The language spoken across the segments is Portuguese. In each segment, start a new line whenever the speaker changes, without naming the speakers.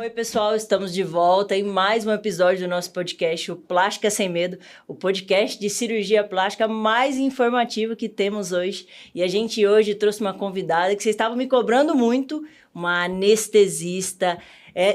Oi, pessoal, estamos de volta em mais um episódio do nosso podcast, o Plástica Sem Medo, o podcast de cirurgia plástica mais informativo que temos hoje. E a gente hoje trouxe uma convidada que vocês estavam me cobrando muito, uma anestesista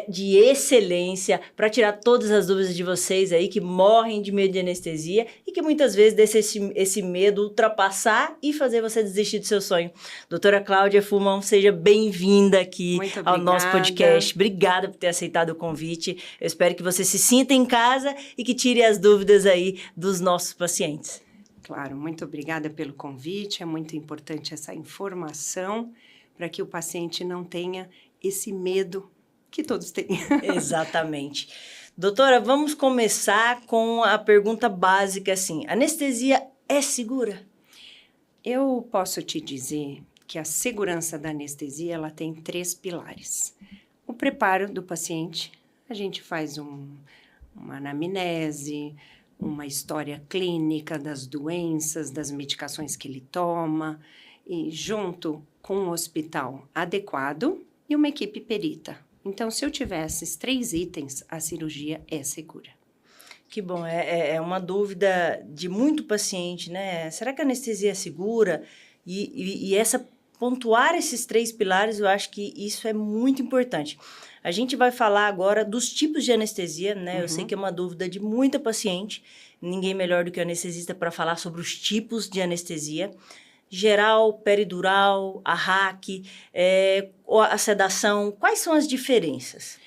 de excelência, para tirar todas as dúvidas de vocês aí que morrem de medo de anestesia e que muitas vezes deixa esse medo ultrapassar e fazer você desistir do seu sonho. Doutora Cláudia Fumão, seja bem-vinda aqui ao nosso podcast. Obrigada por ter aceitado o convite. Eu espero que você se sinta em casa e que tire as dúvidas aí dos nossos pacientes.
Claro, muito obrigada pelo convite. É muito importante essa informação para que o paciente não tenha esse medo que todos têm.
Exatamente. Doutora, vamos começar com a pergunta básica, assim. Anestesia é segura?
Eu posso te dizer que a segurança da anestesia, ela tem 3 pilares. O preparo do paciente, a gente faz uma anamnese, uma história clínica das doenças, das medicações que ele toma, e junto com um hospital adequado e uma equipe perita. Então, se eu tiver esses 3 itens, a cirurgia é segura.
Que bom, é uma dúvida de muito paciente, né? Será que a anestesia é segura? E pontuar esses 3 pilares, eu acho que isso é muito importante. A gente vai falar agora dos tipos de anestesia, né? Uhum. Eu sei que é uma dúvida de muita paciente, ninguém melhor do que o anestesista para falar sobre os tipos de anestesia. Geral, peridural, a RAC, a sedação, quais são as diferenças?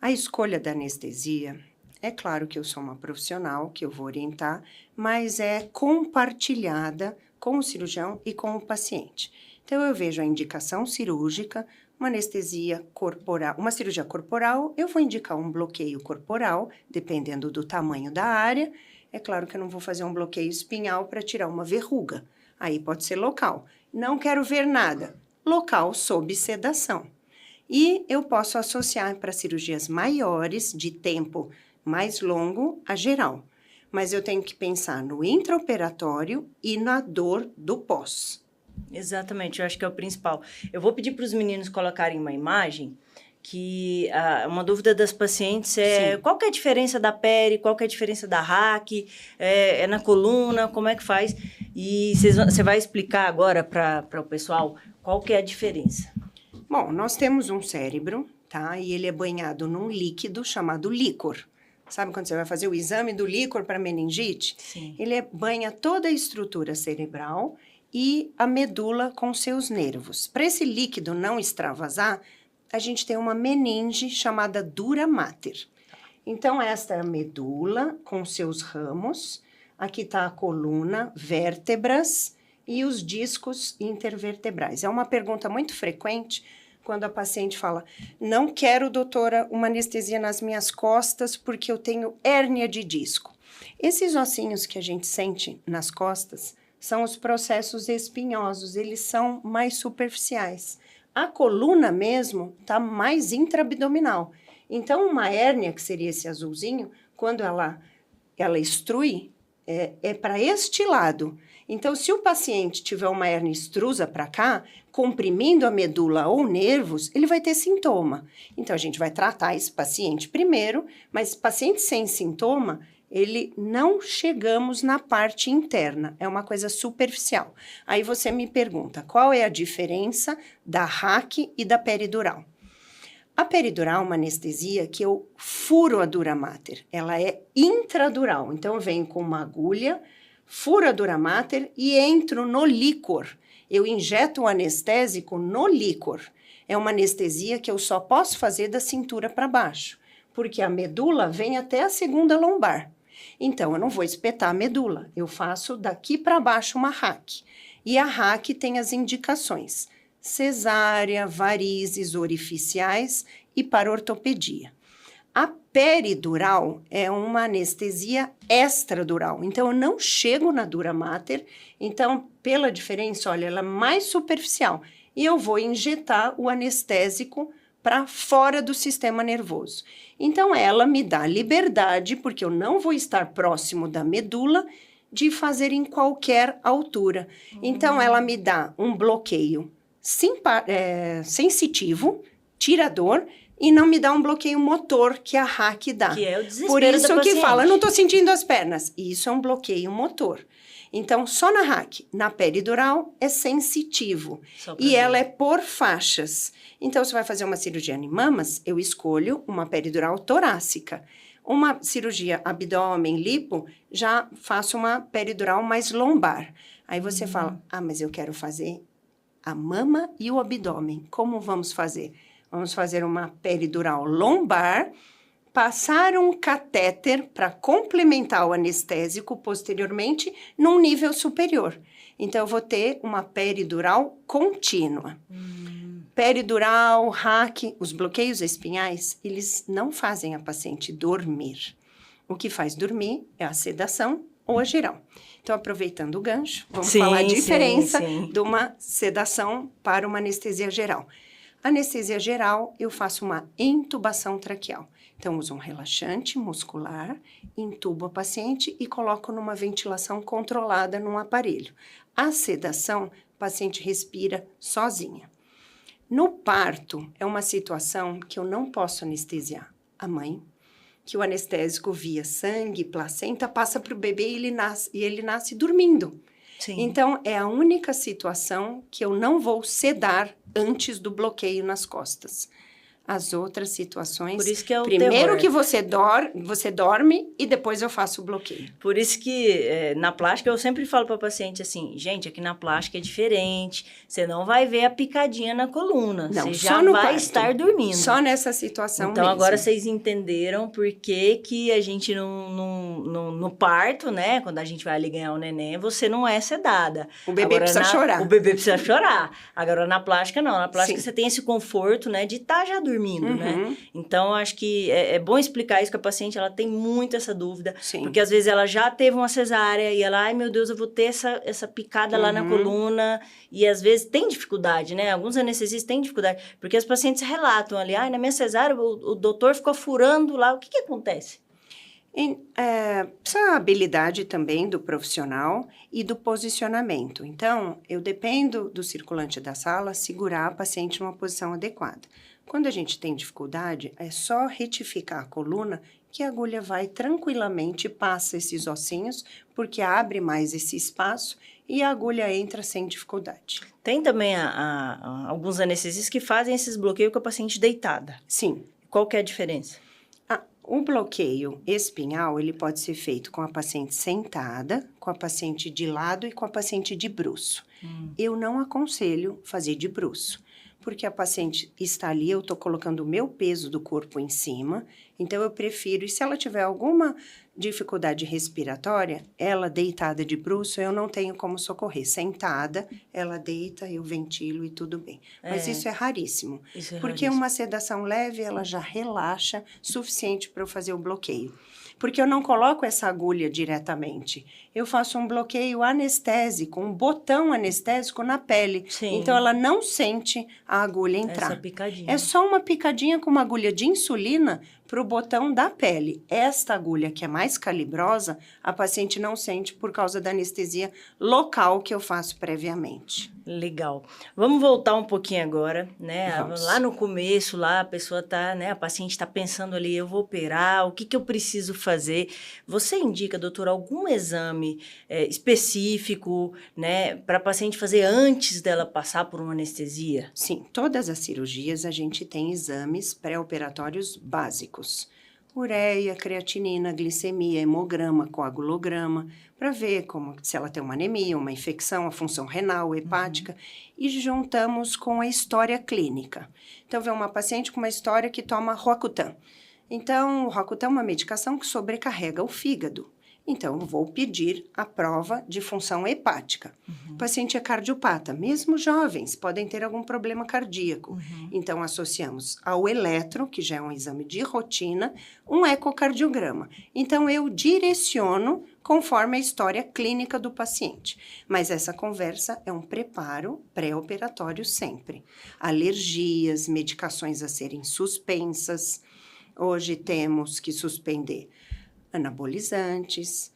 A escolha da anestesia, é claro que eu sou uma profissional, que eu vou orientar, mas é compartilhada com o cirurgião e com o paciente. Então, eu vejo a indicação cirúrgica, uma anestesia corporal, uma cirurgia corporal, eu vou indicar um bloqueio corporal, dependendo do tamanho da área. É claro que eu não vou fazer um bloqueio espinhal para tirar uma verruga. Aí pode ser local. Não quero ver nada. Local sob sedação. E eu posso associar para cirurgias maiores, de tempo mais longo, a geral. Mas eu tenho que pensar no intraoperatório e na dor do pós.
Exatamente, eu acho que é o principal. Eu vou pedir para os meninos colocarem uma imagem que uma dúvida das pacientes é Sim. Qual que é a diferença da peri, qual que é a diferença da RAC, é na coluna, como é que faz? E você vai explicar agora para o pessoal qual que é a diferença.
Bom, nós temos um cérebro, tá? E ele é banhado num líquido chamado líquor. Sabe quando você vai fazer o exame do líquor para meningite?
Sim.
Ele banha toda a estrutura cerebral e a medula com seus nervos. Para esse líquido não extravasar, a gente tem uma meninge chamada dura mater. Então, esta é a medula com seus ramos. Aqui está a coluna, vértebras e os discos intervertebrais. É uma pergunta muito frequente quando a paciente fala: não quero, doutora, uma anestesia nas minhas costas porque eu tenho hérnia de disco. Esses ossinhos que a gente sente nas costas são os processos espinhosos, eles são mais superficiais. A coluna mesmo está mais intraabdominal. Então, uma hérnia, que seria esse azulzinho, quando ela extrui, é para este lado. Então, se o paciente tiver uma hérnia extrusa para cá, comprimindo a medula ou nervos, ele vai ter sintoma. Então, a gente vai tratar esse paciente primeiro, mas paciente sem sintoma, ele não chegamos na parte interna, é uma coisa superficial. Aí você me pergunta, qual é a diferença da RAC e da peridural? A peridural é uma anestesia que eu furo a dura mater, ela é intradural, então eu venho com uma agulha, furo a dura mater e entro no líquor. Eu injeto o anestésico no líquor. É uma anestesia que eu só posso fazer da cintura para baixo, porque a medula vem até a segunda lombar. Então, eu não vou espetar a medula, eu faço daqui para baixo uma RAC. E a RAC tem as indicações: cesárea, varizes orificiais e para ortopedia. A peridural é uma anestesia extradural, então eu não chego na dura mater, então, pela diferença, olha, ela é mais superficial. E eu vou injetar o anestésico para fora do sistema nervoso. Então, ela me dá liberdade, porque eu não vou estar próximo da medula, de fazer em qualquer altura. Então, ela me dá um bloqueio sensitivo, tira dor, e não me dá um bloqueio motor que a hack dá.
Que é o desespero
Por isso
da
que
paciente.
fala, não estou sentindo as pernas. Isso é um bloqueio motor. Então, só na hack, na peridural, é sensitivo.
Só pra
E
ver.
ela é por faixas. Então, se vai fazer uma cirurgia em mamas, eu escolho uma peridural torácica. Uma cirurgia abdômen, lipo, já faço uma peridural mais lombar. Aí você fala, mas eu quero fazer a mama e o abdômen. Como vamos fazer? Vamos fazer uma peridural lombar, passar um catéter para complementar o anestésico posteriormente num nível superior. Então, eu vou ter uma peridural contínua. Peridural, hack, os bloqueios espinhais, eles não fazem a paciente dormir. O que faz dormir é a sedação ou a geral. Então, aproveitando o gancho, vamos falar a diferença de uma sedação para uma anestesia geral. Anestesia geral, eu faço uma intubação traqueal. Então, uso um relaxante muscular, intubo a paciente e coloco numa ventilação controlada num aparelho. A sedação, o paciente respira sozinha. No parto, é uma situação que eu não posso anestesiar a mãe, que o anestésico via sangue, placenta, passa para o bebê e ele nasce dormindo.
Sim.
Então, é a única situação que eu não vou sedar antes do bloqueio nas costas. As outras situações,
Por isso que é o
primeiro
terror.
que você dorme e depois eu faço o bloqueio.
Por isso que na plástica eu sempre falo para paciente assim, gente, aqui na plástica é diferente, você não vai ver a picadinha na coluna,
Não,
você
só
já
no
vai
parto.
estar dormindo.
Só nessa situação
Então,
mesmo.
agora vocês entenderam por que a gente no parto, né? Quando a gente vai ali ganhar o neném, você não é sedada.
O bebê
Agora,
precisa chorar.
O bebê precisa chorar. Agora, na plástica, não. Na plástica,
Sim.
você tem esse conforto, né? De estar já dormindo, né?
Uhum.
Então, acho que é bom explicar isso, que a paciente, ela tem muito essa dúvida.
Sim.
Porque, às vezes, ela já teve uma cesárea e ela, ai, meu Deus, eu vou ter essa picada lá na coluna. E, às vezes, tem dificuldade, né? Alguns anestesistas têm dificuldade. Porque as pacientes relatam ali, ai, na minha cesárea, o doutor ficou furando lá. O que acontece?
Precisa a habilidade também do profissional e do posicionamento. Então, eu dependo do circulante da sala segurar a paciente numa posição adequada. Quando a gente tem dificuldade, é só retificar a coluna que a agulha vai tranquilamente, passa esses ossinhos, porque abre mais esse espaço e a agulha entra sem dificuldade.
Tem também alguns anestesistas que fazem esses bloqueios com a paciente deitada.
Sim.
Qual que é a diferença?
O bloqueio espinhal, ele pode ser feito com a paciente sentada, com a paciente de lado e com a paciente de bruço. Eu não aconselho fazer de bruço, porque a paciente está ali, eu estou colocando o meu peso do corpo em cima, então eu prefiro, e se ela tiver alguma dificuldade respiratória, ela deitada de bruço, eu não tenho como socorrer. Sentada, ela deita, eu ventilo e tudo bem. Mas isso é raríssimo, porque uma sedação leve, ela já relaxa suficiente para eu fazer o bloqueio. Porque eu não coloco essa agulha diretamente. Eu faço um bloqueio anestésico, um botão anestésico na pele.
Sim.
Então, ela não sente a agulha entrar.
Essa picadinha.
É só uma picadinha com uma agulha de insulina para o botão da pele. Esta agulha, que é mais calibrosa, a paciente não sente por causa da anestesia local que eu faço previamente.
Legal. Vamos voltar um pouquinho agora, né?
Vamos.
Lá no começo, lá a pessoa tá, né? A paciente está pensando ali, eu vou operar, o que eu preciso fazer? Você indica, doutor, algum exame específico, né? Para a paciente fazer antes dela passar por uma anestesia?
Sim, todas as cirurgias a gente tem exames pré-operatórios básicos. Ureia, creatinina, glicemia, hemograma, coagulograma, para ver se ela tem uma anemia, uma infecção, a função renal, hepática, e juntamos com a história clínica. Então, vem uma paciente com uma história que toma Roacutan. Então, o Roacutan é uma medicação que sobrecarrega o fígado. Então, eu vou pedir a prova de função hepática. O paciente é cardiopata, mesmo jovens, podem ter algum problema cardíaco. Então, associamos ao eletro, que já é um exame de rotina, um ecocardiograma. Então, eu direciono conforme a história clínica do paciente. Mas essa conversa é um preparo pré-operatório sempre. Alergias, medicações a serem suspensas. Hoje temos que suspender anabolizantes,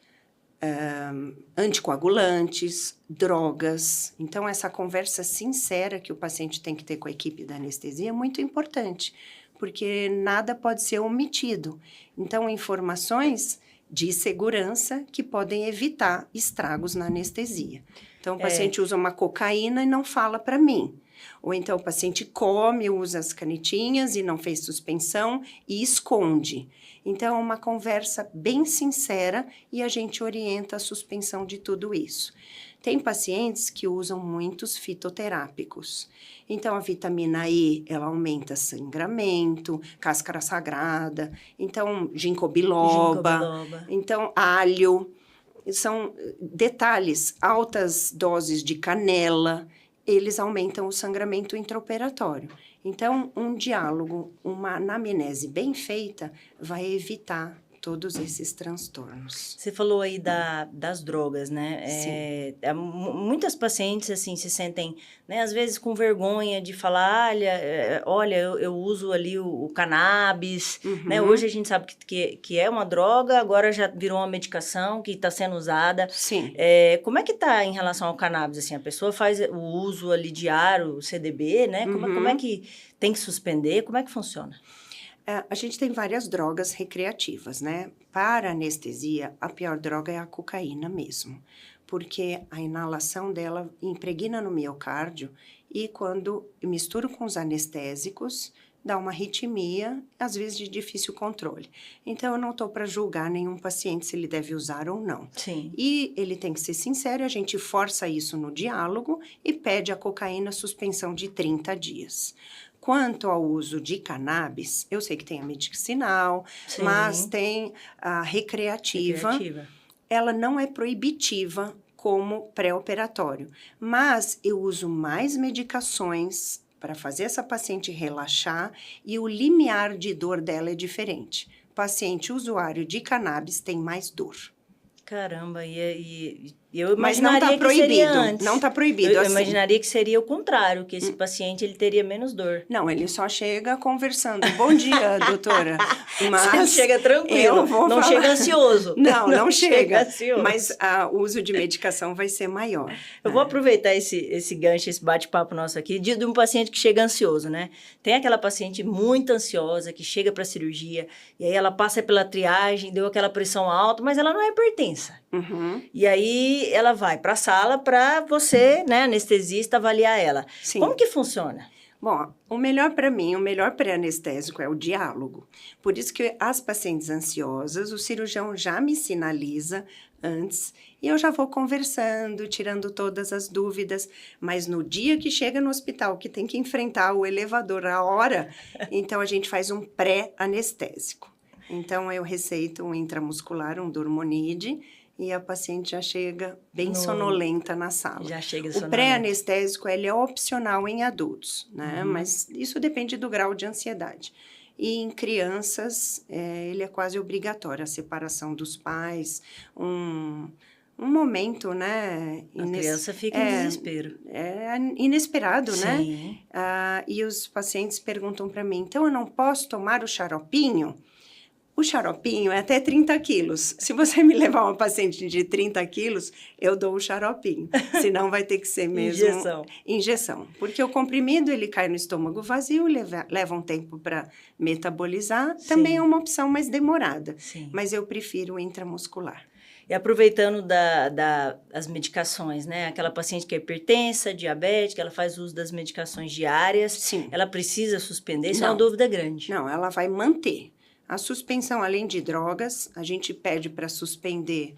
anticoagulantes, drogas. Então, essa conversa sincera que o paciente tem que ter com a equipe da anestesia é muito importante, porque nada pode ser omitido. Então, informações de segurança que podem evitar estragos na anestesia. Então, o paciente usa uma cocaína e não fala para mim. Ou então, o paciente come, usa as canetinhas e não fez suspensão e esconde. Então, é uma conversa bem sincera e a gente orienta a suspensão de tudo isso. Tem pacientes que usam muitos fitoterápicos. Então, a vitamina E, ela aumenta sangramento, cáscara sagrada, então, ginkgo biloba, então, alho. São detalhes, altas doses de canela, eles aumentam o sangramento intraoperatório. Então, um diálogo, uma anamnese bem feita vai evitar todos esses transtornos.
Você falou aí das drogas, né?
Sim.
Muitas pacientes, assim, se sentem, né, às vezes com vergonha de falar, olha, eu uso ali o cannabis, né? Hoje a gente sabe que é uma droga, agora já virou uma medicação que está sendo usada.
Sim.
Como é que está em relação ao cannabis, assim? A pessoa faz o uso ali diário, o CDB, né? Como é que tem que suspender? Como é que funciona?
A gente tem várias drogas recreativas, né? Para anestesia, a pior droga é a cocaína mesmo, porque a inalação dela impregna no miocárdio e quando misturo com os anestésicos, dá uma arritmia, às vezes de difícil controle. Então, eu não estou para julgar nenhum paciente se ele deve usar ou não.
Sim.
E ele tem que ser sincero, a gente força isso no diálogo e pede a cocaína suspensão de 30 dias. Quanto ao uso de cannabis, eu sei que tem a medicinal,
Sim.
mas tem a recreativa. Ela não é proibitiva como pré-operatório, mas eu uso mais medicações para fazer essa paciente relaxar e o limiar de dor dela é diferente. Paciente usuário de cannabis tem mais dor.
Caramba, e eu imaginaria
mas não está proibido,
que seria antes.
Não está proibido.
Eu
assim.
imaginaria que seria o contrário, que esse paciente ele teria menos dor.
Não, ele só chega conversando. Bom dia, doutora. Mas
chega tranquilo, não chega ansioso.
Não chega.
Ansioso.
Mas o uso de medicação vai ser maior.
Eu vou aproveitar esse gancho, esse bate-papo nosso aqui, de um paciente que chega ansioso, né? Tem aquela paciente muito ansiosa que chega para a cirurgia e aí ela passa pela triagem, deu aquela pressão alta, mas ela não é hipertensa. E aí ela vai para a sala para você, né, anestesista, avaliar ela.
Sim.
Como que funciona?
Bom, o melhor para mim, o melhor pré-anestésico é o diálogo. Por isso que as pacientes ansiosas, o cirurgião já me sinaliza antes e eu já vou conversando, tirando todas as dúvidas. Mas no dia que chega no hospital, que tem que enfrentar o elevador a hora, então a gente faz um pré-anestésico. Então eu receito um intramuscular, um Dormonide, e a paciente já chega bem sonolenta na sala.
Já chega sonolenta.
O pré-anestésico, ele é opcional em adultos, né? Mas isso depende do grau de ansiedade. E em crianças, ele é quase obrigatório, a separação dos pais, um momento, né?
A criança fica em desespero.
É inesperado,
Sim.
Né? E os pacientes perguntam para mim, então eu não posso tomar o xaropinho? O xaropinho é até 30 quilos. Se você me levar uma paciente de 30 quilos, eu dou o xaropinho. Senão vai ter que ser mesmo injeção. Porque o comprimido, ele cai no estômago vazio, leva um tempo para metabolizar. Sim. Também é uma opção mais demorada.
Sim.
Mas eu prefiro o intramuscular.
E aproveitando das medicações, né? Aquela paciente que é hipertensa, diabética, ela faz uso das medicações diárias.
Sim.
Ela precisa suspender? Isso é uma dúvida grande.
Não, ela vai manter. A suspensão, além de drogas, a gente pede para suspender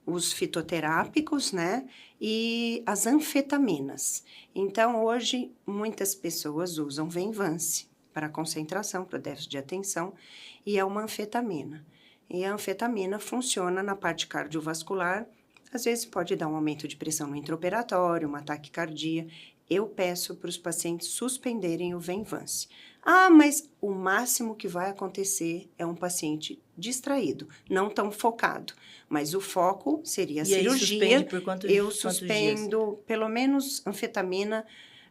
os fitoterápicos, né? E as anfetaminas. Então, hoje, muitas pessoas usam Venvance para concentração, para déficit de atenção, e é uma anfetamina. E a anfetamina funciona na parte cardiovascular, às vezes pode dar um aumento de pressão no intraoperatório, uma taquicardia. Eu peço para os pacientes suspenderem o Venvance. Mas o máximo que vai acontecer é um paciente distraído, não tão focado. Mas o foco seria a cirurgia.
Suspende por quantos
suspendo pelo menos anfetamina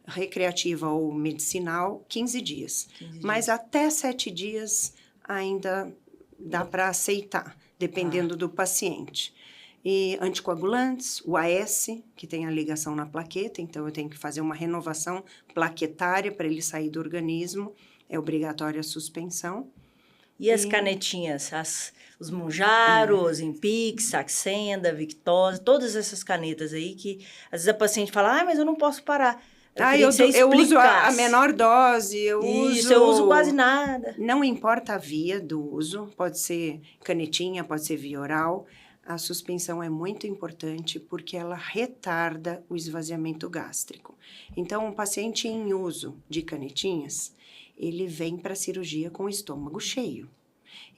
recreativa ou medicinal 15 dias. Mas até 7 dias ainda dá para aceitar, dependendo do paciente. E anticoagulantes, o AS, que tem a ligação na plaqueta, então eu tenho que fazer uma renovação plaquetária para ele sair do organismo, é obrigatória a suspensão.
E as canetinhas, os Mounjaro, os Ozempic, Saxenda, Victoza, todas essas canetas aí que às vezes a paciente fala, mas eu não posso parar.
Eu uso a menor dose, eu
uso quase nada.
Não importa a via do uso, pode ser canetinha, pode ser via oral. A suspensão é muito importante porque ela retarda o esvaziamento gástrico. Então, um paciente em uso de canetinhas, ele vem para a cirurgia com o estômago cheio.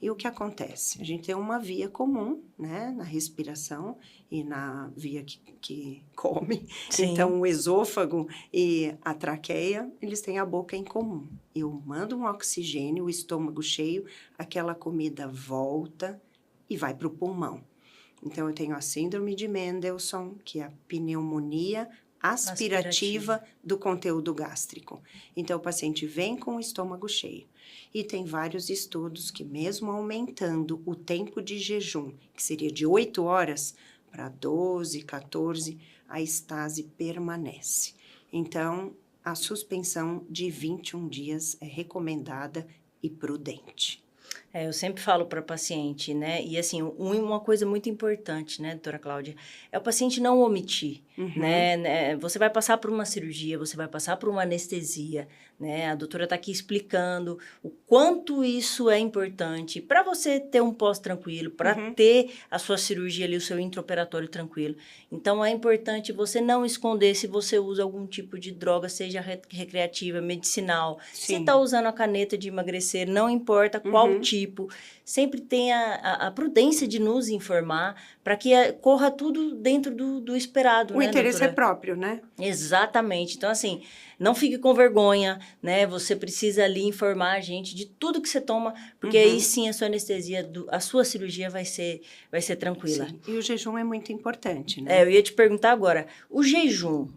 E o que acontece? A gente tem uma via comum, né, na respiração e na via que come.
Sim.
Então, o esôfago e a traqueia, eles têm a boca em comum. Eu mando um oxigênio, o estômago cheio, aquela comida volta e vai para o pulmão. Então, eu tenho a síndrome de Mendelssohn, que é a pneumonia aspirativa do conteúdo gástrico. Então, o paciente vem com o estômago cheio. E tem vários estudos que, mesmo aumentando o tempo de jejum, que seria de 8 horas para 12, 14, a estase permanece. Então, a suspensão de 21 dias é recomendada e prudente.
Eu sempre falo para paciente, né? E assim, uma coisa muito importante, né, doutora Cláudia, é o paciente não omitir, né? Você vai passar por uma cirurgia, você vai passar por uma anestesia, né? A doutora está aqui explicando o quanto isso é importante para você ter um pós tranquilo, para ter a sua cirurgia ali, o seu intraoperatório tranquilo. Então, é importante você não esconder se você usa algum tipo de droga, seja recreativa, medicinal.
Sim.
Se está usando a caneta de emagrecer, não importa qual tipo, sempre tenha a prudência de nos informar para que corra tudo dentro do esperado,
o interesse doutora? É próprio, né?
Exatamente. Então, assim, não fique com vergonha, né? Você precisa ali informar a gente de tudo que você toma, porque aí sim a sua anestesia, a sua cirurgia vai ser tranquila.
Sim. E o jejum é muito importante, né?
Eu ia te perguntar agora, o jejum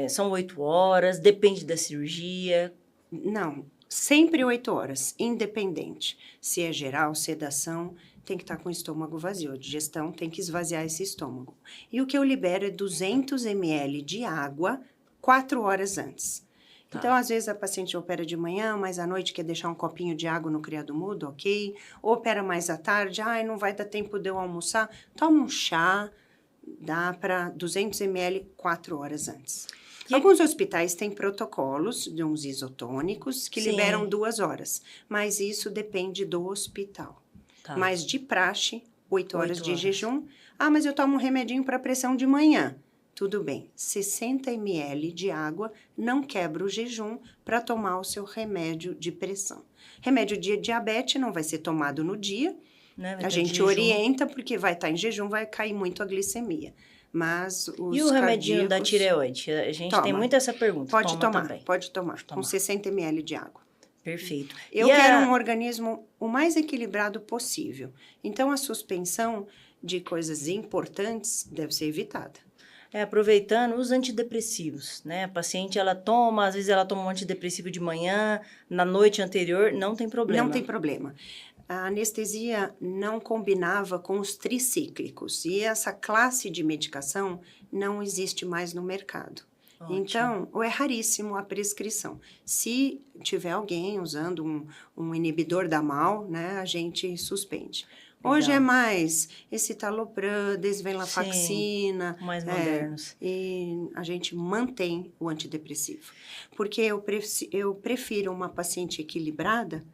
são 8 horas, depende da cirurgia?
Não, sempre 8 horas, independente. Se é geral, sedação, tem que estar com o estômago vazio. A digestão tem que esvaziar esse estômago. E o que eu libero é 200 ml de água 4 horas antes. Tá. Então, às vezes, a paciente opera de manhã, mas à noite quer deixar um copinho de água no criado mudo, ok. Ou opera mais à tarde, não vai dar tempo de eu almoçar. Toma um chá, dá para 200 ml 4 horas antes. Alguns hospitais têm protocolos de uns isotônicos que liberam 2 horas, mas isso depende do hospital. Tá. Mas de praxe, 8 horas de jejum. Mas eu tomo um remedinho para pressão de manhã. Tudo bem, 60 ml de água não quebra o jejum para tomar o seu remédio de pressão. Remédio de diabetes não vai ser tomado no dia, a gente orienta porque vai estar em jejum, vai cair muito a glicemia. Mas os
e o remedinho da tireoide? A gente tem muito essa pergunta.
Pode tomar, com 60 ml de água.
Perfeito.
Eu quero um organismo o mais equilibrado possível. Então, a suspensão de coisas importantes deve ser evitada.
Aproveitando os antidepressivos, né? A paciente, às vezes ela toma um antidepressivo de manhã, na noite anterior, não tem problema.
Não tem problema. A anestesia não combinava com os tricíclicos e essa classe de medicação não existe mais no mercado. Ótimo. Então, ou é raríssimo a prescrição. Se tiver alguém usando um inibidor da MAO, né, a gente suspende. Legal. Hoje é mais escitalopram, desvenlafaxina.
Sim, mais modernos.
E a gente mantém o antidepressivo. Porque eu prefiro uma paciente equilibrada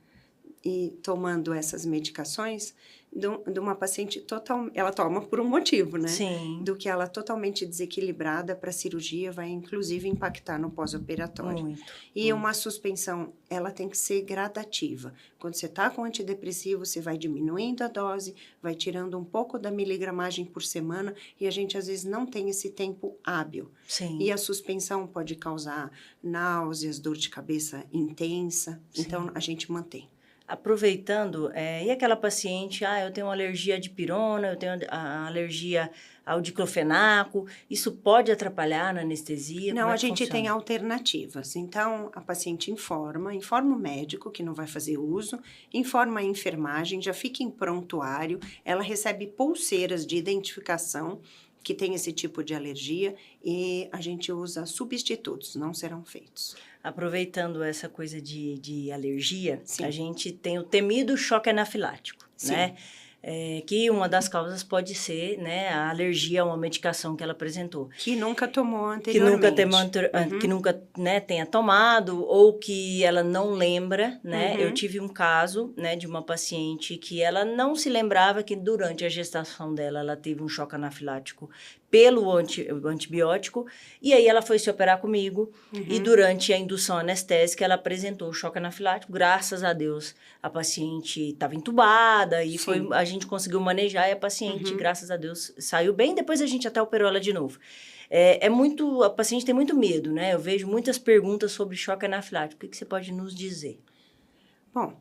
e tomando essas medicações, de uma paciente ela toma por um motivo, né?
Sim.
Do que ela totalmente desequilibrada para a cirurgia, vai inclusive impactar no pós-operatório.
Muito.
E uma suspensão, ela tem que ser gradativa. Quando você está com antidepressivo, você vai diminuindo a dose, vai tirando um pouco da miligramagem por semana, e a gente às vezes não tem esse tempo hábil.
Sim.
E a suspensão pode causar náuseas, dor de cabeça intensa, então a gente mantém.
Aproveitando, e aquela paciente, eu tenho alergia à dipirona, eu tenho a alergia ao diclofenaco, isso pode atrapalhar na anestesia?
Não,
Como é
a
que
gente tem
funciona?
alternativas. Então, a paciente informa o médico que não vai fazer uso, informa a enfermagem, já fica em prontuário, ela recebe pulseiras de identificação que tem esse tipo de alergia e a gente usa substitutos, não serão feitos.
Aproveitando essa coisa de alergia,
Sim.
a gente tem o temido choque anafilático,
Sim.
né? Que uma das causas pode ser, né, a alergia a uma medicação que ela apresentou.
Que nunca tomou
Que
anteriormente.
que nunca, né, tenha tomado ou que ela não lembra, né?
Uhum.
Eu tive um caso, né, de uma paciente que ela não se lembrava que durante a gestação dela ela teve um choque anafilático pelo antibiótico e aí ela foi se operar comigo e durante a indução anestésica ela apresentou o choque anafilático. Graças a Deus a paciente estava entubada e a gente conseguiu manejar e a paciente, graças a Deus, saiu bem. Depois a gente até operou ela de novo. A paciente tem muito medo, né? Eu vejo muitas perguntas sobre choque anafilático. O que você pode nos dizer?
Bom,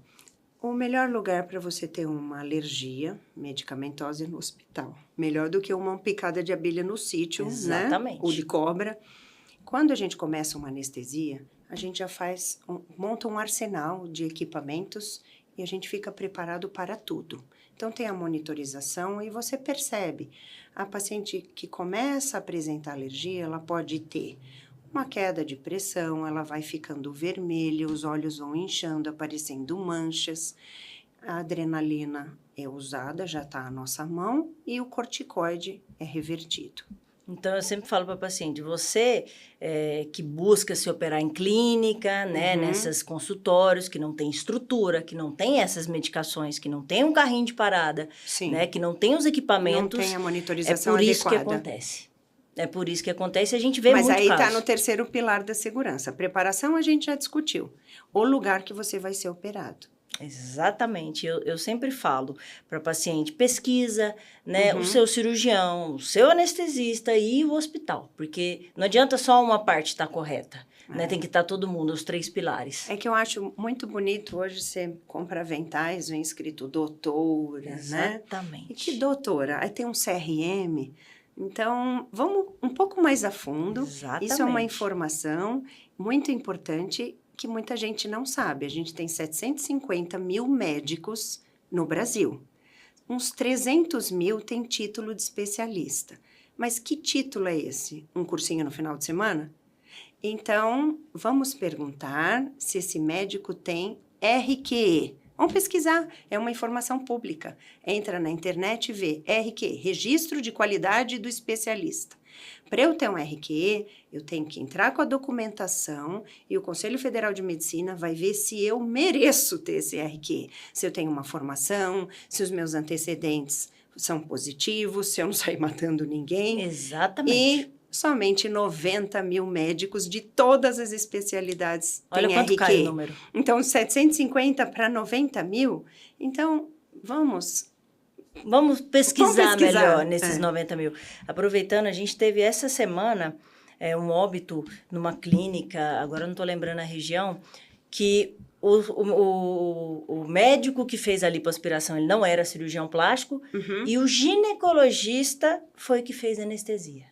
o melhor lugar para você ter uma alergia medicamentosa é no hospital. Melhor do que uma picada de abelha no sítio,
Exatamente.
né? Ou de cobra. Quando a gente começa uma anestesia, a gente já monta um arsenal de equipamentos e a gente fica preparado para tudo. Então, tem a monitorização e você percebe. A paciente que começa a apresentar alergia, ela pode ter uma queda de pressão, ela vai ficando vermelha, os olhos vão inchando, aparecendo manchas. A adrenalina é usada, já está à nossa mão, e o corticoide é revertido.
Então, eu sempre falo para a paciente, você que busca se operar em clínica, né, nesses consultórios, que não tem estrutura, que não tem essas medicações, que não tem um carrinho de parada, né, que não tem os equipamentos.
Não tem a monitorização
adequada. É por isso que acontece. É por isso que acontece e a gente vê muito caso.
Mas aí está no terceiro pilar da segurança. Preparação a gente já discutiu. O lugar que você vai ser operado.
Exatamente. Eu sempre falo para o paciente, pesquisa, né, o seu cirurgião, o seu anestesista e o hospital, porque não adianta só uma parte estar correta, né, tem que estar todo mundo, os 3 pilares.
É que eu acho muito bonito hoje você compra aventais, vem escrito doutora,
Exatamente.
né? E que doutora? Aí tem um CRM. Então, vamos um pouco mais a fundo.
Exatamente.
Isso é uma informação muito importante que muita gente não sabe. A gente tem 750 mil médicos no Brasil. Uns 300 mil têm título de especialista. Mas que título é esse? Um cursinho no final de semana? Então, vamos perguntar se esse médico tem RQE. Vamos pesquisar, é uma informação pública. Entra na internet e vê RQE, Registro de Qualidade do Especialista. Para eu ter um RQE, eu tenho que entrar com a documentação e o Conselho Federal de Medicina vai ver se eu mereço ter esse RQE. Se eu tenho uma formação, se os meus antecedentes são positivos, se eu não sair matando ninguém.
Exatamente.
E somente 90 mil médicos de todas as especialidades têm
Olha quanto
RQE.
cai o número.
Então, 750 para 90 mil. Então,
Vamos pesquisar melhor nesses 90 mil. Aproveitando, a gente teve essa semana um óbito numa clínica, agora eu não estou lembrando a região, que o médico que fez a lipoaspiração, ele não era cirurgião plástico, e o ginecologista foi que fez anestesia.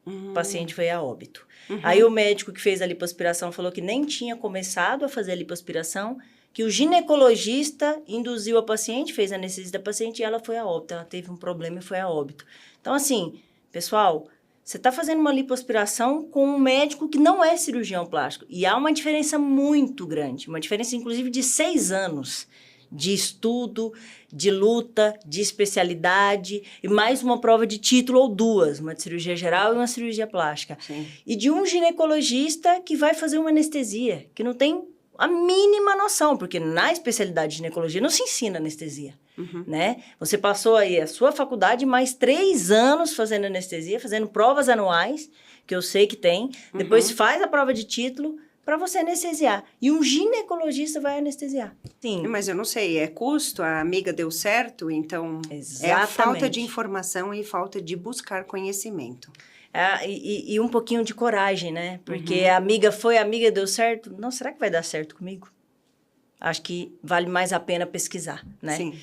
O paciente foi a óbito. Aí o médico que fez a lipoaspiração falou que nem tinha começado a fazer a lipoaspiração, que o ginecologista induziu a paciente, fez a anestesia da paciente e ela foi a óbito. Ela teve um problema e foi a óbito. Então, assim, pessoal, você está fazendo uma lipoaspiração com um médico que não é cirurgião plástico. E há uma diferença muito grande, uma diferença, inclusive, de 6 anos de estudo, de luta, de especialidade, e mais uma prova de título ou 2, uma de cirurgia geral e uma cirurgia plástica.
Sim.
E de um ginecologista que vai fazer uma anestesia, que não tem a mínima noção, porque na especialidade de ginecologia não se ensina anestesia, né? Você passou aí a sua faculdade mais 3 anos fazendo anestesia, fazendo provas anuais, que eu sei que tem, depois faz a prova de título para você anestesiar. E um ginecologista vai anestesiar. Sim.
Mas eu não sei, é custo, a amiga deu certo, então
Exatamente.
É a falta de informação e falta de buscar conhecimento.
E um pouquinho de coragem, né? Porque a amiga deu certo. Não, será que vai dar certo comigo? acho que vale mais a pena pesquisar, né?
Sim.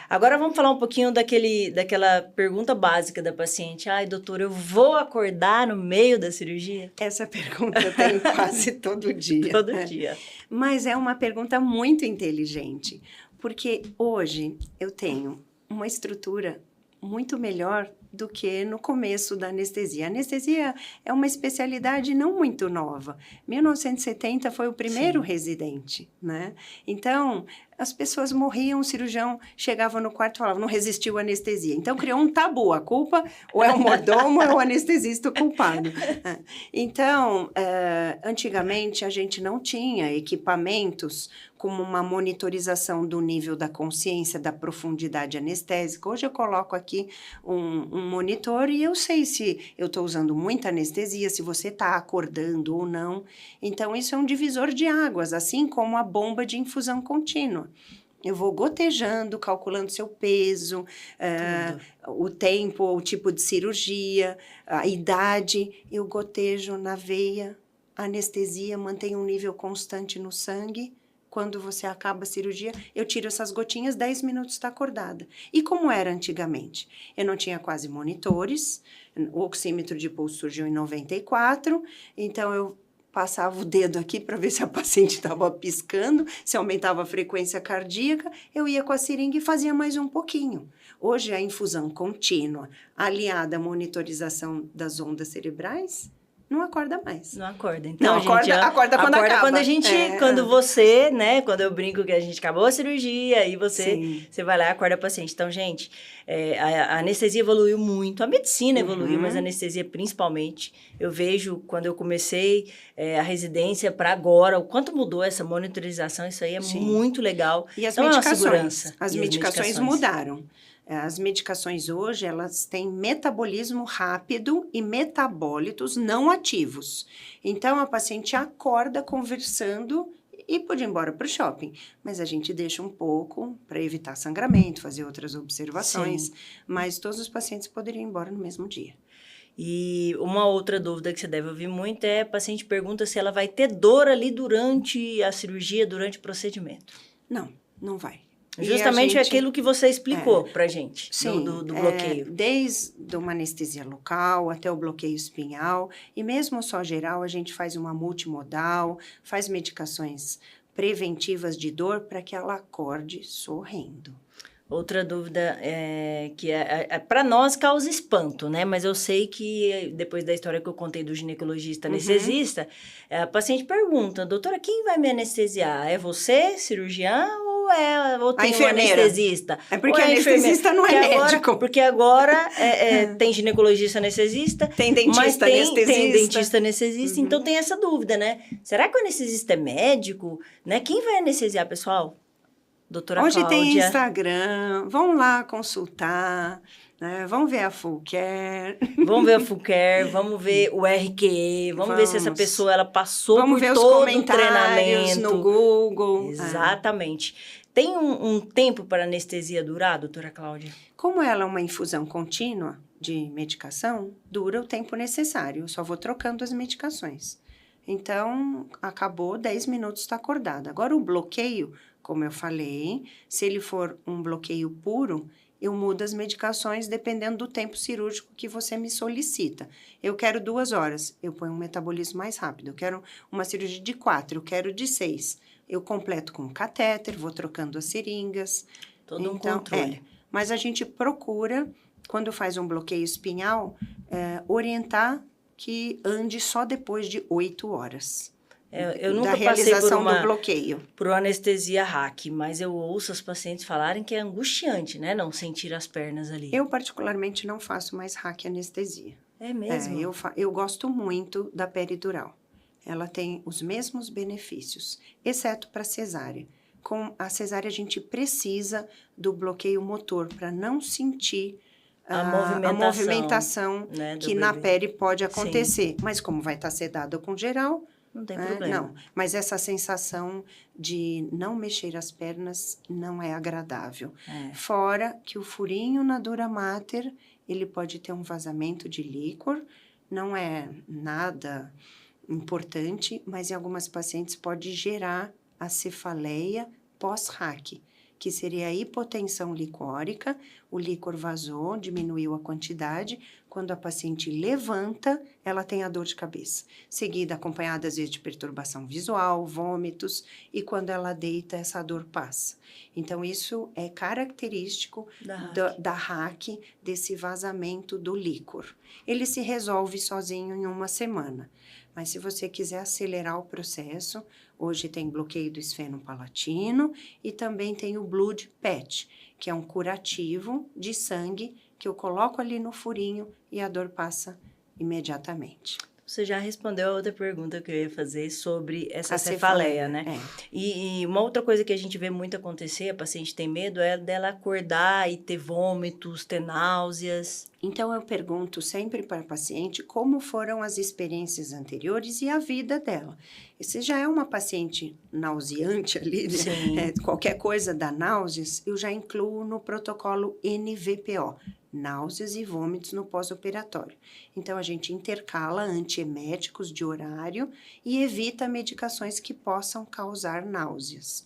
Agora vamos falar um pouquinho daquela pergunta básica da paciente. Ai, doutor, eu vou acordar no meio da cirurgia?
Essa pergunta eu tenho quase todo dia.
Todo dia.
Mas é uma pergunta muito inteligente, porque hoje eu tenho uma estrutura muito melhor do que no começo da anestesia. A anestesia é uma especialidade não muito nova. 1970 foi o primeiro residente, né? Então, as pessoas morriam, o cirurgião chegava no quarto e falava, não resistiu à anestesia. Então, criou um tabu. A culpa ou é o mordomo ou é o anestesista o culpado. Então, antigamente, a gente não tinha equipamentos como uma monitorização do nível da consciência, da profundidade anestésica. Hoje eu coloco aqui um monitor e eu sei se eu estou usando muita anestesia, se você está acordando ou não. Então, isso é um divisor de águas, assim como a bomba de infusão contínua. Eu vou gotejando, calculando seu peso, o tempo, o tipo de cirurgia, a idade. Eu gotejo na veia, a anestesia mantém um nível constante no sangue. Quando você acaba a cirurgia, eu tiro essas gotinhas, 10 minutos está acordada. E como era antigamente? Eu não tinha quase monitores, o oxímetro de pulso surgiu em 94, então eu passava o dedo aqui para ver se a paciente estava piscando, se aumentava a frequência cardíaca, eu ia com a seringa e fazia mais um pouquinho. Hoje, a infusão contínua, aliada à monitorização das ondas cerebrais, não acorda mais.
Não acorda. Então,
não,
gente,
acorda quando acaba.
Quando você, né, quando eu brinco que a gente acabou a cirurgia e você vai lá e acorda a paciente. Então, gente, a anestesia evoluiu muito, a medicina evoluiu, mas a anestesia principalmente. Eu vejo, quando eu comecei a residência para agora, o quanto mudou essa monitorização, isso aí é muito legal.
E as
então,
medicações?
É uma segurança.
As medicações mudaram. As medicações hoje, elas têm metabolismo rápido e metabólitos não ativos. Então, a paciente acorda conversando e pode ir embora para o shopping. Mas a gente deixa um pouco para evitar sangramento, fazer outras observações. Mas todos os pacientes poderiam ir embora no mesmo dia.
E uma outra dúvida que você deve ouvir muito é a paciente pergunta se ela vai ter dor ali durante a cirurgia, durante o procedimento.
Não, não vai.
Justamente aquilo que você explicou pra gente, do bloqueio.
Desde uma anestesia local até o bloqueio espinhal, e mesmo só geral, a gente faz uma multimodal, faz medicações preventivas de dor para que ela acorde sorrindo.
Outra dúvida que para nós causa espanto, né? Mas eu sei que depois da história que eu contei do ginecologista anestesista, a paciente pergunta, doutora, quem vai me anestesiar? É você, cirurgião, ou tem um anestesista?
É porque anestesista não é médico.
Porque agora tem ginecologista anestesista,
tem dentista anestesista.
Tem dentista anestesista, então tem essa dúvida, né? Será que o anestesista é médico? Né? Quem vai anestesiar, pessoal? Doutora
Hoje
Cláudia.
Tem Instagram, vão lá consultar, né? Vamos ver a Fullcare.
Vamos ver a Fullcare, vamos ver o RQE, vamos ver se essa pessoa ela passou por
ver
todo
os
o treinamento.
No Google.
Exatamente. Tem um tempo para a anestesia durar, doutora Cláudia?
Como ela é uma infusão contínua de medicação, dura o tempo necessário. Eu só vou trocando as medicações. Então, acabou, 10 minutos está acordada. Agora, o bloqueio, como eu falei, se ele for um bloqueio puro, eu mudo as medicações dependendo do tempo cirúrgico que você me solicita. Eu quero 2 horas, eu ponho um metabolismo mais rápido. Eu quero uma cirurgia de 4, eu quero de 6. Eu completo com catéter, vou trocando as seringas.
Todo um controle.
Mas a gente procura, quando faz um bloqueio espinhal, orientar que ande só depois de 8 horas.
Eu nunca
da realização
passei
do bloqueio.
Por anestesia hack, mas eu ouço as pacientes falarem que é angustiante, né? Não sentir as pernas ali.
Eu, particularmente, não faço mais hack anestesia.
É mesmo?
Eu gosto muito da peridural. Ela tem os mesmos benefícios, exceto para cesárea. Com a cesárea, a gente precisa do bloqueio motor para não sentir a movimentação né, que na pele pode acontecer. Sim. Mas como vai estar sedada com geral,
não tem problema.
Não, mas essa sensação de não mexer as pernas não é agradável. Fora que o furinho na dura mater, ele pode ter um vazamento de líquor, não é nada importante, mas em algumas pacientes pode gerar a cefaleia pós-RAC, que seria a hipotensão licórica, o líquor vazou, diminuiu a quantidade, quando a paciente levanta, ela tem a dor de cabeça, seguida acompanhada às vezes de perturbação visual, vômitos, e quando ela deita, essa dor passa. Então, isso é característico da RAC, desse vazamento do líquor. Ele se resolve sozinho em 1 semana. Mas se você quiser acelerar o processo, hoje tem bloqueio do esfenopalatino e também tem o Blood Patch, que é um curativo de sangue que eu coloco ali no furinho e a dor passa imediatamente.
Você já respondeu a outra pergunta que eu ia fazer sobre essa cefaleia, né? E uma outra coisa que a gente vê muito acontecer, a paciente tem medo, é dela acordar e ter vômitos, ter náuseas.
Então, eu pergunto sempre para a paciente como foram as experiências anteriores e a vida dela. E se já é uma paciente nauseante ali, qualquer coisa dá náuseas, eu já incluo no protocolo NVPO, náuseas e vômitos no pós-operatório. Então, a gente intercala antieméticos de horário e evita medicações que possam causar náuseas.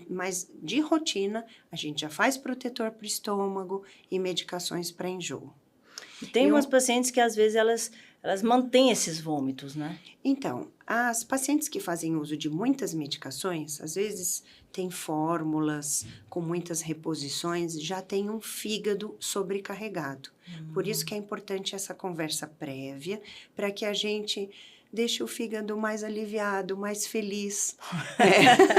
Mas, de rotina, a gente já faz protetor para o estômago e medicações para enjoo.
Tem umas pacientes que, às vezes, elas mantêm esses vômitos, né?
Então, as pacientes que fazem uso de muitas medicações, às vezes tem fórmulas com muitas reposições, já tem um fígado sobrecarregado. Por isso que é importante essa conversa prévia, para que a gente deixe o fígado mais aliviado, mais feliz.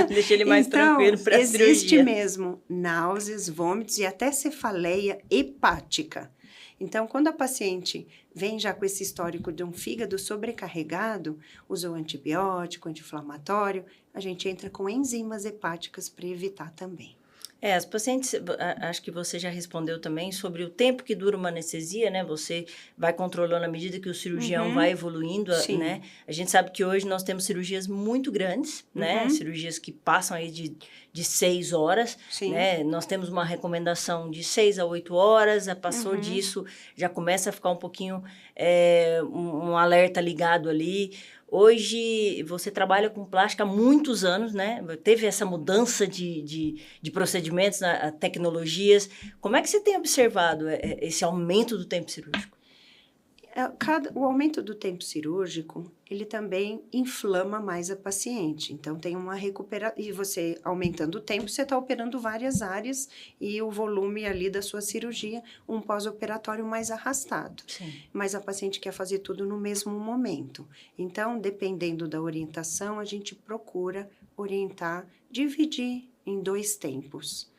Deixa ele mais tranquilo para a cirurgia.
Existe mesmo náuseas, vômitos e até cefaleia hepática. Então, quando a paciente vem já com esse histórico de um fígado sobrecarregado, usou antibiótico, anti-inflamatório, a gente entra com enzimas hepáticas para evitar também.
As pacientes, acho que você já respondeu também sobre o tempo que dura uma anestesia, né? Você vai controlando à medida que o cirurgião vai evoluindo, né? A gente sabe que hoje nós temos cirurgias muito grandes, né? Cirurgias que passam aí de 6 horas, né? Nós temos uma recomendação de 6 a 8 horas, passou disso, já começa a ficar um pouquinho um alerta ligado ali. Hoje, você trabalha com plástica há muitos anos, né? Teve essa mudança de procedimentos, tecnologias. Como é que você tem observado esse aumento do tempo cirúrgico?
O aumento do tempo cirúrgico, ele também inflama mais a paciente. Então, tem uma recuperação. E você, aumentando o tempo, você está operando várias áreas e o volume ali da sua cirurgia, um pós-operatório mais arrastado.
Sim.
Mas a paciente quer fazer tudo no mesmo momento. Então, dependendo da orientação, a gente procura orientar, dividir em 2 tempos.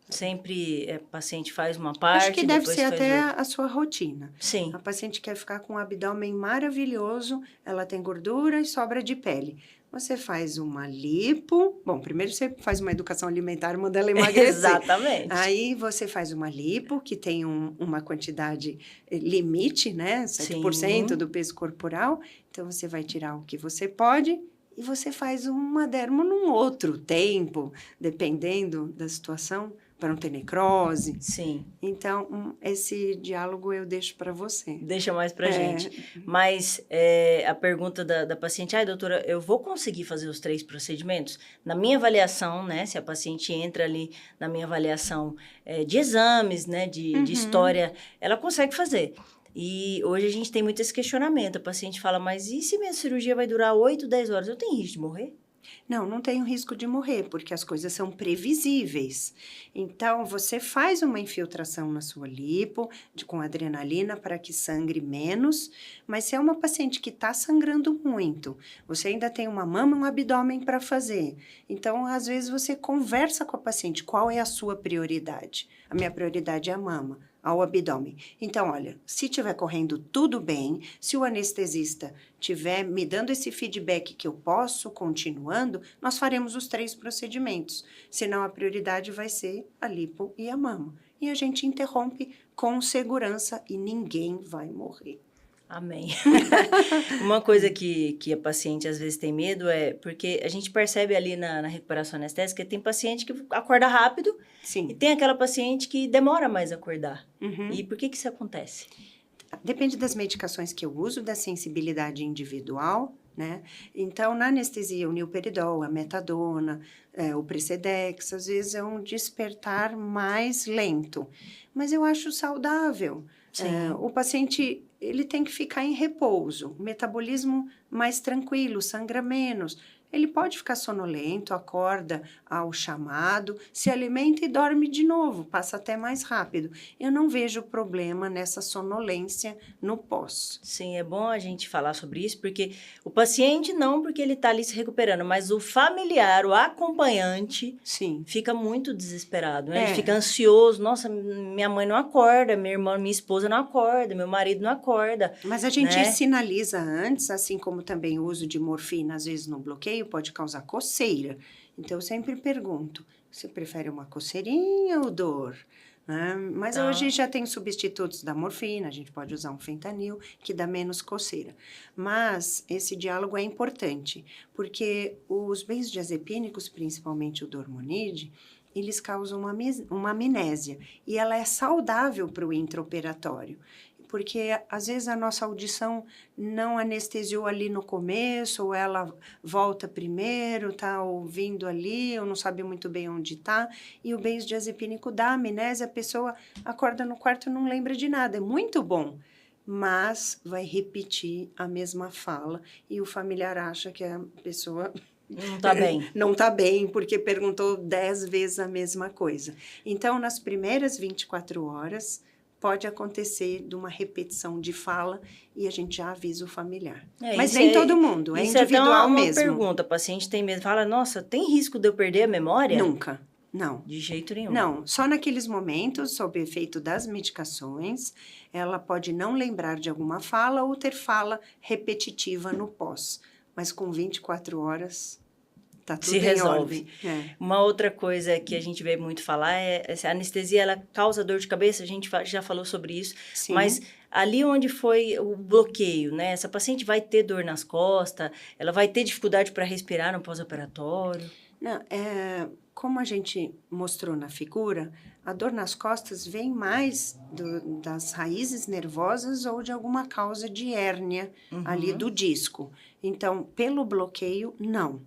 Sempre o paciente faz uma parte.
Acho que deve ser até a sua rotina.
Sim.
A paciente quer ficar com um abdômen maravilhoso, ela tem gordura e sobra de pele. Você faz uma lipo. Bom, primeiro você faz uma educação alimentar, manda ela emagrecer.
Exatamente.
Aí você faz uma lipo, que tem uma quantidade limite, né? 7% do peso corporal. Então, você vai tirar o que você pode. E você faz uma dermo num outro tempo, dependendo da situação, para não ter necrose.
Sim.
Então, esse diálogo eu deixo para você.
Deixa mais para gente. Mas a pergunta da paciente, doutora, eu vou conseguir fazer os 3 procedimentos? Na minha avaliação, né, se a paciente entra ali na minha avaliação de exames, né, de história, ela consegue fazer. E hoje a gente tem muito esse questionamento. A paciente fala, mas e se minha cirurgia vai durar 8, 10 horas? Eu tenho risco de morrer?
Não tenho risco de morrer, porque as coisas são previsíveis. Então, você faz uma infiltração na sua lipo, com adrenalina, para que sangre menos, mas se é uma paciente que está sangrando muito, você ainda tem uma mama e um abdômen para fazer. Então, às vezes, você conversa com a paciente, qual é a sua prioridade? A minha prioridade é a mama, ao abdômen. Então, olha, se estiver correndo tudo bem, se o anestesista estiver me dando esse feedback que eu posso continuando, nós faremos os 3 procedimentos. Senão, a prioridade vai ser a lipo e a mama. E a gente interrompe com segurança e ninguém vai morrer.
Amém. Uma coisa que a paciente às vezes tem medo porque a gente percebe ali na recuperação anestésica que tem paciente que acorda rápido.
Sim.
E tem aquela paciente que demora mais a acordar. E por que isso acontece?
Depende das medicações que eu uso, da sensibilidade individual né? Então, na anestesia, o nilperidol, a metadona, o Precedex, às vezes é um despertar mais lento. Mas eu acho saudável. O paciente, ele tem que ficar em repouso, metabolismo mais tranquilo, sangra menos. Ele pode ficar sonolento, acorda ao chamado, se alimenta e dorme de novo, passa até mais rápido. Eu não vejo problema nessa sonolência no pós.
Sim, é bom a gente falar sobre isso, porque o paciente não, porque ele está ali se recuperando, mas o familiar, o acompanhante,
Sim.
fica muito desesperado, né? Ele fica ansioso, nossa, minha mãe não acorda, minha irmã, minha esposa não acorda, meu marido não acorda.
Mas a gente
né?
sinaliza antes, assim como também o uso de morfina, às vezes no bloqueio, pode causar coceira. Então, eu sempre pergunto, você prefere uma coceirinha ou dor? Mas hoje já tem substitutos da morfina, a gente pode usar um fentanil, que dá menos coceira. Mas esse diálogo é importante, porque os benzodiazepínicos, principalmente o Dormonide, eles causam uma amnésia, e ela é saudável para o intraoperatório. Porque, às vezes, a nossa audição não anestesiou ali no começo, ou ela volta primeiro, tá ouvindo ali, ou não sabe muito bem onde está, e o benzodiazepínico dá amnésia, a pessoa acorda no quarto e não lembra de nada. É muito bom, mas vai repetir a mesma fala, e o familiar acha que a pessoa...
Não está bem.
Não está bem, porque perguntou 10 vezes a mesma coisa. Então, nas primeiras 24 horas... pode acontecer de uma repetição de fala e a gente já avisa o familiar. Mas nem todo mundo, é individual mesmo.
Isso é uma pergunta, o paciente tem medo, fala, nossa, tem risco de eu perder a memória?
Nunca, não.
De jeito nenhum.
Não, só naqueles momentos, sob efeito das medicações, ela pode não lembrar de alguma fala ou ter fala repetitiva no pós. Mas com 24 horas... tá tudo
se resolve.
É.
Uma outra coisa que a gente vê muito falar é essa anestesia, ela causa dor de cabeça, a gente já falou sobre isso,
Sim.
Mas ali onde foi o bloqueio, né? Essa paciente vai ter dor nas costas, ela vai ter dificuldade para respirar no pós-operatório?
Não, como a gente mostrou na figura, a dor nas costas vem mais das raízes nervosas ou de alguma causa de hérnia ali do disco. Então, pelo bloqueio, não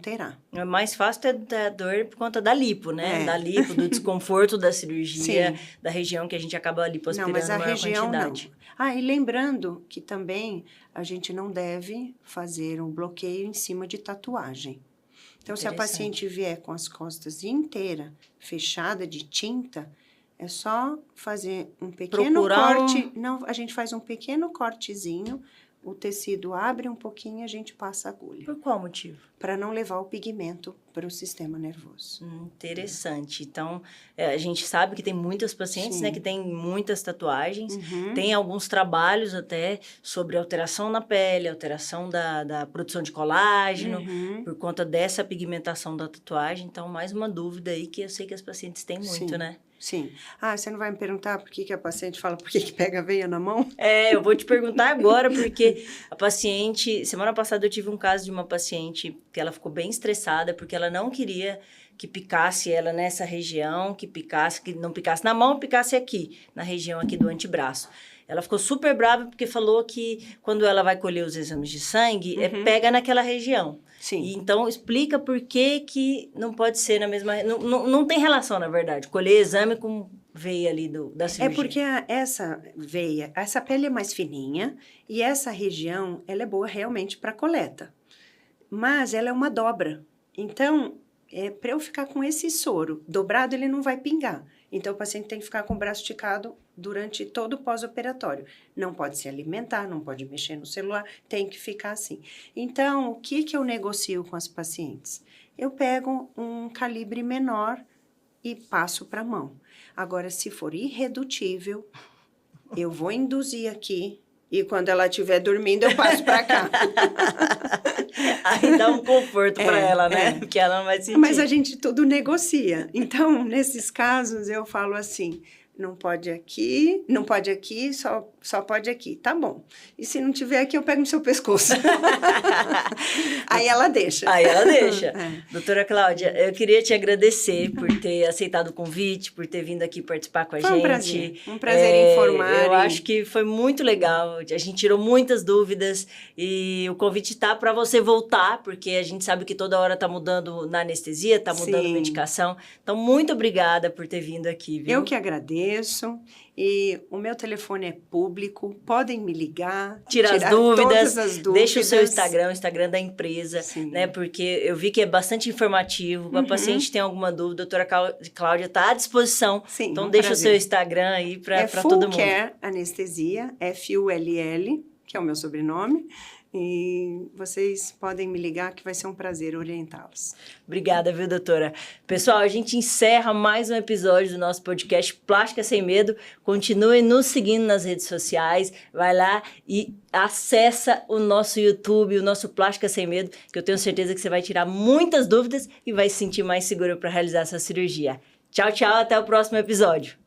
terá.
É mais fácil ter a dor por conta da lipo, né? Da lipo, do desconforto da cirurgia, da região que a gente acaba lipoaspirando em maior quantidade.
E lembrando que também a gente não deve fazer um bloqueio em cima de tatuagem. Então, se a paciente vier com as costas inteira fechada de tinta, é só fazer um pequeno corte. Não, a gente faz um pequeno cortezinho, o tecido abre um pouquinho e a gente passa a agulha.
Por qual motivo?
Para não levar o pigmento para o sistema nervoso.
Interessante. Então, a gente sabe que tem muitas pacientes, né, que têm muitas tatuagens. Tem alguns trabalhos até sobre alteração na pele, alteração da produção de colágeno, por conta dessa pigmentação da tatuagem. Então, mais uma dúvida aí que eu sei que as pacientes têm muito, né?
Sim. Você não vai me perguntar por que a paciente fala por que pega a veia na mão?
Eu vou te perguntar agora, porque a paciente... Semana passada eu tive um caso de uma paciente que ela ficou bem estressada, porque ela não queria que picasse ela nessa região, que não picasse na mão, picasse aqui, na região aqui do antebraço. Ela ficou super brava porque falou que quando ela vai colher os exames de sangue, pega naquela região.
Sim.
E então, explica por que não pode ser na mesma... Não tem relação, na verdade, colher exame com veia ali da cirurgia.
É porque essa veia, essa pele é mais fininha e essa região, ela é boa realmente para coleta. Mas ela é uma dobra. Então, para eu ficar com esse soro dobrado, ele não vai pingar. Então, o paciente tem que ficar com o braço esticado durante todo o pós-operatório. Não pode se alimentar, não pode mexer no celular, tem que ficar assim. Então, o que eu negocio com as pacientes? Eu pego um calibre menor e passo para a mão. Agora, se for irredutível, eu vou induzir aqui e quando ela estiver dormindo, eu passo para cá.
Aí dá um conforto para ela, né? Porque ela não vai sentir.
Mas a gente tudo negocia. Então, nesses casos, eu falo assim, não pode aqui, não pode aqui, só pode aqui. Tá bom. E se não tiver aqui, eu pego no seu pescoço. Aí ela deixa.
Aí ela deixa.
É.
Doutora Cláudia, eu queria te agradecer por ter aceitado o convite, por ter vindo aqui participar com a gente.
Um prazer informar.
Eu acho que foi muito legal. A gente tirou muitas dúvidas e o convite tá para você voltar, porque a gente sabe que toda hora tá mudando na anestesia, tá mudando
Sim.
medicação. Então, muito obrigada por ter vindo aqui, viu?
Eu que agradeço. E o meu telefone é público, podem me ligar,
tirar
todas as dúvidas.
Deixa o seu Instagram, o Instagram da empresa,
Sim.
né? Porque eu vi que é bastante informativo. A paciente tem alguma dúvida, a doutora Cláudia está à disposição.
Sim,
então, deixa o seu Instagram aí para todo mundo.
Full Care Anestesia, Full, que é o meu sobrenome. E vocês podem me ligar que vai ser um prazer orientá-los.
Obrigada, viu, doutora? Pessoal, a gente encerra mais um episódio do nosso podcast Plástica Sem Medo. Continue nos seguindo nas redes sociais. Vai lá e acessa o nosso YouTube, o nosso Plástica Sem Medo, que eu tenho certeza que você vai tirar muitas dúvidas e vai se sentir mais seguro para realizar essa cirurgia. Tchau, tchau. Até o próximo episódio.